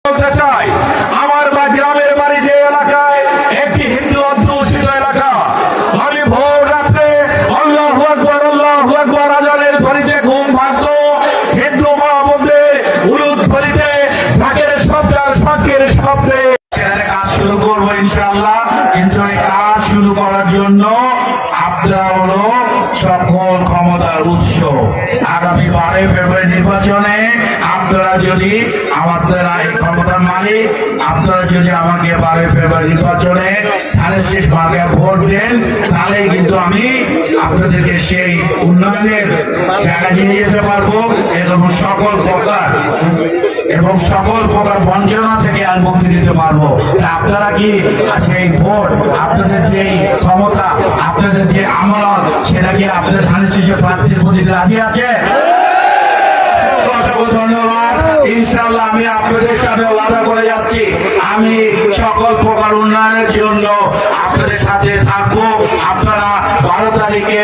বলতে চাই, আমার বা গ্রামের বাড়ি যে এলাকায় একটি হিন্দু অধ্যুষিত এলাকা, আমি ভোর রাত্রে আল্লাহু আকবার আজানের ধ্বনিতে ঘুম ভাঙতো, হিন্দু মা বোনদের উলুদ ধ্বনিতে ঢাকের শব্দ আর শঙ্খের শব্দে কাজ শুরু করবো ইনশাআল্লাহ। কিন্তু এই কাজ শুরু করার জন্য আপনারা হলো সকল ক্ষমতার উৎস। আগামী 12 ফেব্রুয়ারি নির্বাচনে আপনারা যদি আমাদের এই ক্ষমতার মালিক, আপনারা যদি আমাকে 12 ফেব্রুয়ারি নির্বাচনে ধানের শেষ মার্কায় ভোট দেন, তাহলেই কিন্তু আমি আপনাদেরকে সেই উন্নয়নের জায়গায় নিয়ে যেতে পারবো এবং সকল প্রকার বঞ্চনা থেকে আমি মুক্তি দিতে পারবো। আপনারা কি সেই ভোট, আপনাদের যে ক্ষমতা, আপনাদের যে আমানত, সেটা কি আপনাদের ধানের শেষে প্রার্থীর প্রতি রাজি আছে? অসংখ্য ধন্যবাদ। ইনশাআল্লাহ আমি আপনাদের সাথে ওয়াদা করে যাচ্ছি, আমি সকল প্রকার উন্নয়নের জন্য আপনাদের সাথে থাকবো। আপনারা 12 তারিখে